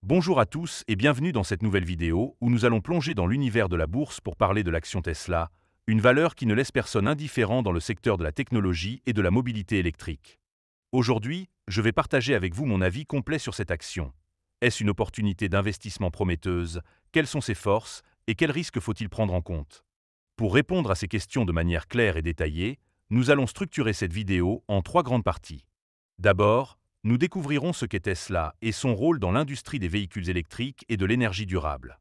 Bonjour à tous et bienvenue dans cette nouvelle vidéo où nous allons plonger dans l'univers de la bourse pour parler de l'action Tesla, une valeur qui ne laisse personne indifférent dans le secteur de la technologie et de la mobilité électrique. Aujourd'hui, je vais partager avec vous mon avis complet sur cette action. Est-ce une opportunité d'investissement prometteuse? Quelles sont ses forces et quels risques faut-il prendre en compte? Pour répondre à ces questions de manière claire et détaillée, nous allons structurer cette vidéo en trois grandes parties. D'abord, nous découvrirons ce qu'est Tesla et son rôle dans l'industrie des véhicules électriques et de l'énergie durable.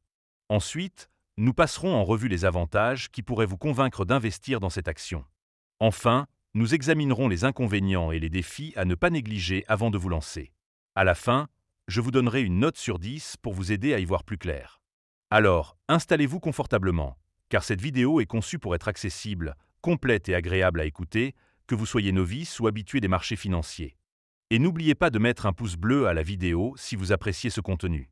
Ensuite, nous passerons en revue les avantages qui pourraient vous convaincre d'investir dans cette action. Enfin, nous examinerons les inconvénients et les défis à ne pas négliger avant de vous lancer. À la fin, je vous donnerai une note sur 10 pour vous aider à y voir plus clair. Alors, installez-vous confortablement, car cette vidéo est conçue pour être accessible, complète et agréable à écouter, que vous soyez novice ou habitué des marchés financiers. Et n'oubliez pas de mettre un pouce bleu à la vidéo si vous appréciez ce contenu.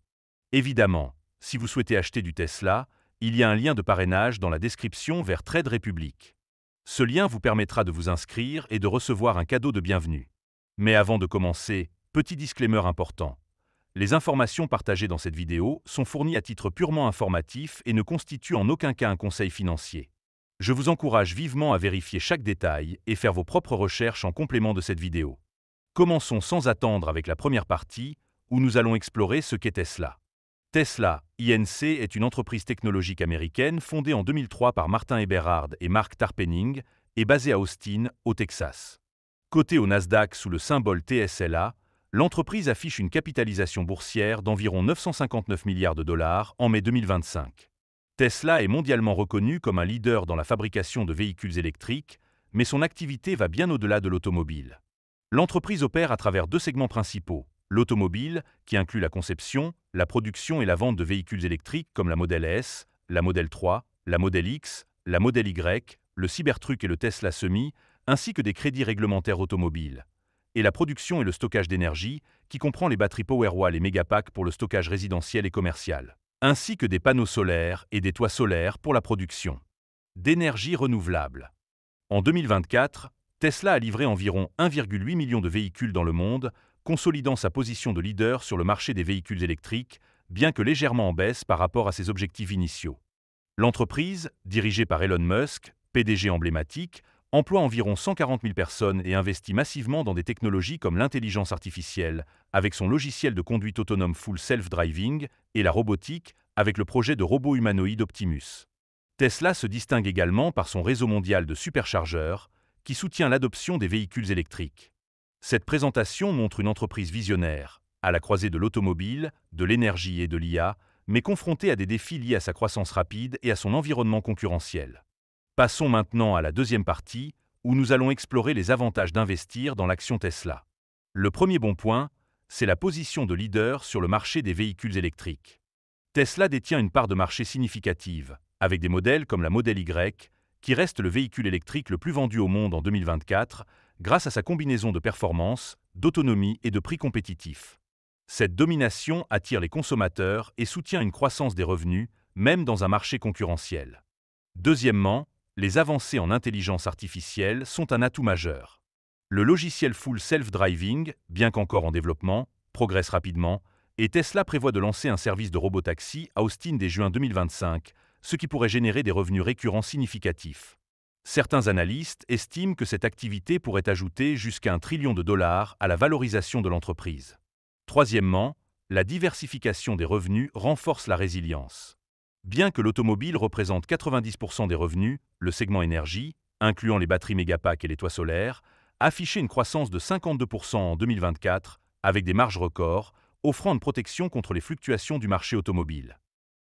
Évidemment, si vous souhaitez acheter du Tesla, il y a un lien de parrainage dans la description vers Trade Republic. Ce lien vous permettra de vous inscrire et de recevoir un cadeau de bienvenue. Mais avant de commencer, petit disclaimer important. Les informations partagées dans cette vidéo sont fournies à titre purement informatif et ne constituent en aucun cas un conseil financier. Je vous encourage vivement à vérifier chaque détail et faire vos propres recherches en complément de cette vidéo. Commençons sans attendre avec la première partie, où nous allons explorer ce qu'est Tesla. Tesla, Inc. est une entreprise technologique américaine fondée en 2003 par Martin Eberhard et Mark Tarpenning et basée à Austin, au Texas. Cotée au Nasdaq sous le symbole TSLA, l'entreprise affiche une capitalisation boursière d'environ 959 milliards de dollars en mai 2025. Tesla est mondialement reconnue comme un leader dans la fabrication de véhicules électriques, mais son activité va bien au-delà de l'automobile. L'entreprise opère à travers deux segments principaux, l'automobile, qui inclut la conception, la production et la vente de véhicules électriques comme la Model S, la Model 3, la Model X, la Model Y, le Cybertruck et le Tesla Semi, ainsi que des crédits réglementaires automobiles. Et la production et le stockage d'énergie, qui comprend les batteries Powerwall et Megapack pour le stockage résidentiel et commercial, ainsi que des panneaux solaires et des toits solaires pour la production d'énergie renouvelable. En 2024, Tesla a livré environ 1,8 million de véhicules dans le monde, consolidant sa position de leader sur le marché des véhicules électriques, bien que légèrement en baisse par rapport à ses objectifs initiaux. L'entreprise, dirigée par Elon Musk, PDG emblématique, emploie environ 140 000 personnes et investit massivement dans des technologies comme l'intelligence artificielle, avec son logiciel de conduite autonome Full Self-Driving, et la robotique, avec le projet de robot humanoïde Optimus. Tesla se distingue également par son réseau mondial de superchargeurs, qui soutient l'adoption des véhicules électriques. Cette présentation montre une entreprise visionnaire, à la croisée de l'automobile, de l'énergie et de l'IA, mais confrontée à des défis liés à sa croissance rapide et à son environnement concurrentiel. Passons maintenant à la deuxième partie, où nous allons explorer les avantages d'investir dans l'action Tesla. Le premier bon point, c'est la position de leader sur le marché des véhicules électriques. Tesla détient une part de marché significative, avec des modèles comme la Model Y, qui reste le véhicule électrique le plus vendu au monde en 2024, grâce à sa combinaison de performance, d'autonomie et de prix compétitifs. Cette domination attire les consommateurs et soutient une croissance des revenus, même dans un marché concurrentiel. Deuxièmement, les avancées en intelligence artificielle sont un atout majeur. Le logiciel Full Self-Driving, bien qu'encore en développement, progresse rapidement, et Tesla prévoit de lancer un service de robotaxi à Austin dès juin 2025, ce qui pourrait générer des revenus récurrents significatifs. Certains analystes estiment que cette activité pourrait ajouter jusqu'à $1 trillion à la valorisation de l'entreprise. Troisièmement, la diversification des revenus renforce la résilience. Bien que l'automobile représente 90% des revenus, le segment énergie, incluant les batteries Megapack et les toits solaires, affichait une croissance de 52% en 2024, avec des marges records, offrant une protection contre les fluctuations du marché automobile.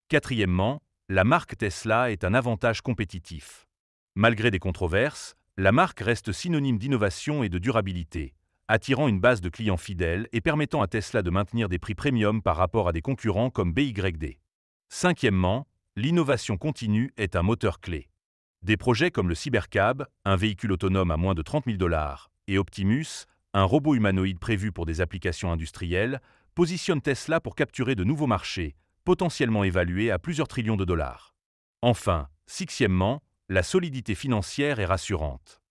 Quatrièmement, la marque Tesla est un avantage compétitif. Malgré des controverses, la marque reste synonyme d'innovation et de durabilité, attirant une base de clients fidèles et permettant à Tesla de maintenir des prix premium par rapport à des concurrents comme BYD. Cinquièmement, l'innovation continue est un moteur clé. Des projets comme le Cybercab, un véhicule autonome à moins de $30 000, et Optimus, un robot humanoïde prévu pour des applications industrielles, positionnent Tesla pour capturer de nouveaux marchés, potentiellement évalués à plusieurs trillions de dollars. Enfin, sixièmement, la solidité financière est rassurante.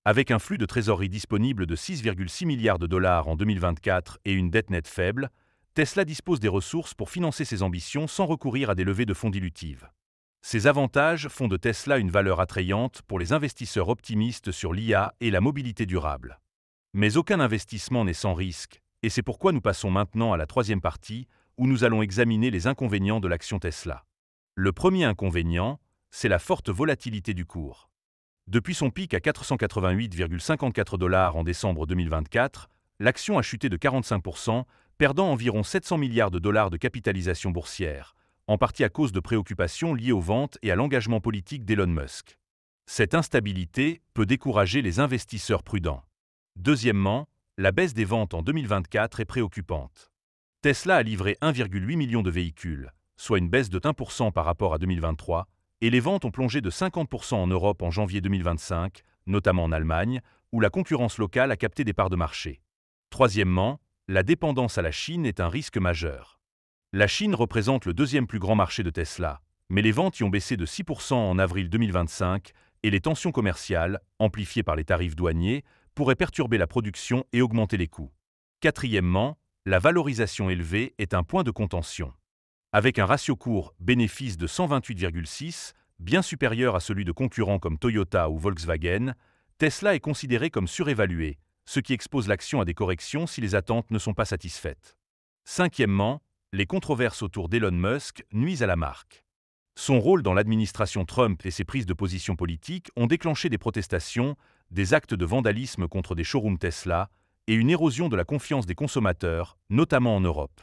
Avec un flux de trésorerie disponible de $6,6 milliards en 2024 et une dette nette faible, Tesla dispose des ressources pour financer ses ambitions sans recourir à des levées de fonds dilutives. Ces avantages font de Tesla une valeur attrayante pour les investisseurs optimistes sur l'IA et la mobilité durable. Mais aucun investissement n'est sans risque, et c'est pourquoi nous passons maintenant à la troisième partie, où nous allons examiner les inconvénients de l'action Tesla. Le premier inconvénient, c'est la forte volatilité du cours. Depuis son pic à 488,54 $ en décembre 2024, l'action a chuté de 45%, perdant environ 700 milliards de dollars de capitalisation boursière, en partie à cause de préoccupations liées aux ventes et à l'engagement politique d'Elon Musk. Cette instabilité peut décourager les investisseurs prudents. Deuxièmement, la baisse des ventes en 2024 est préoccupante. Tesla a livré 1,8 million de véhicules, soit une baisse de 1% par rapport à 2023, et les ventes ont plongé de 50% en Europe en janvier 2025, notamment en Allemagne, où la concurrence locale a capté des parts de marché. Troisièmement, la dépendance à la Chine est un risque majeur. La Chine représente le deuxième plus grand marché de Tesla, mais les ventes y ont baissé de 6% en avril 2025 et les tensions commerciales, amplifiées par les tarifs douaniers, pourraient perturber la production et augmenter les coûts. Quatrièmement, la valorisation élevée est un point de contention. Avec un ratio cours-bénéfice de 128,6, bien supérieur à celui de concurrents comme Toyota ou Volkswagen, Tesla est considéré comme surévalué, ce qui expose l'action à des corrections si les attentes ne sont pas satisfaites. Cinquièmement, les controverses autour d'Elon Musk nuisent à la marque. Son rôle dans l'administration Trump et ses prises de position politiques ont déclenché des protestations, des actes de vandalisme contre des showrooms Tesla et une érosion de la confiance des consommateurs, notamment en Europe.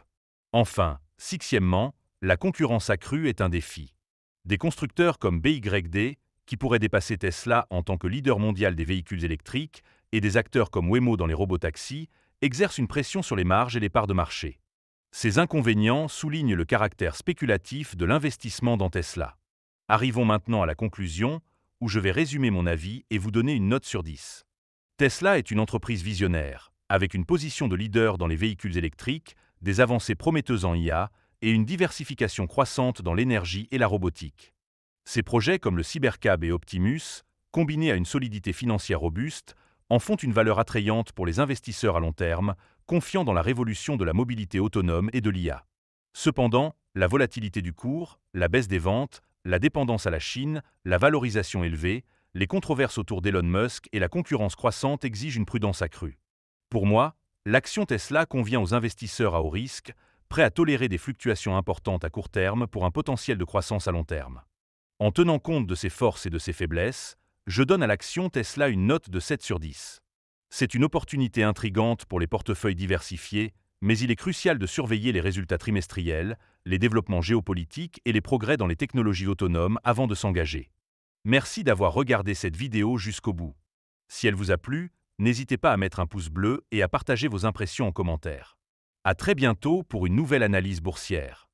Enfin, sixièmement, la concurrence accrue est un défi. Des constructeurs comme BYD, qui pourraient dépasser Tesla en tant que leader mondial des véhicules électriques, et des acteurs comme Waymo dans les robotaxis, exercent une pression sur les marges et les parts de marché. Ces inconvénients soulignent le caractère spéculatif de l'investissement dans Tesla. Arrivons maintenant à la conclusion, où je vais résumer mon avis et vous donner une note sur 10. Tesla est une entreprise visionnaire, avec une position de leader dans les véhicules électriques, des avancées prometteuses en IA et une diversification croissante dans l'énergie et la robotique. Ces projets comme le Cybercab et Optimus, combinés à une solidité financière robuste, en font une valeur attrayante pour les investisseurs à long terme, confiant dans la révolution de la mobilité autonome et de l'IA. Cependant, la volatilité du cours, la baisse des ventes, la dépendance à la Chine, la valorisation élevée, les controverses autour d'Elon Musk et la concurrence croissante exigent une prudence accrue. Pour moi, l'action Tesla convient aux investisseurs à haut risque, prêts à tolérer des fluctuations importantes à court terme pour un potentiel de croissance à long terme. En tenant compte de ses forces et de ses faiblesses, je donne à l'action Tesla une note de 7 sur 10. C'est une opportunité intrigante pour les portefeuilles diversifiés, mais il est crucial de surveiller les résultats trimestriels, les développements géopolitiques et les progrès dans les technologies autonomes avant de s'engager. Merci d'avoir regardé cette vidéo jusqu'au bout. Si elle vous a plu, n'hésitez pas à mettre un pouce bleu et à partager vos impressions en commentaire. À très bientôt pour une nouvelle analyse boursière.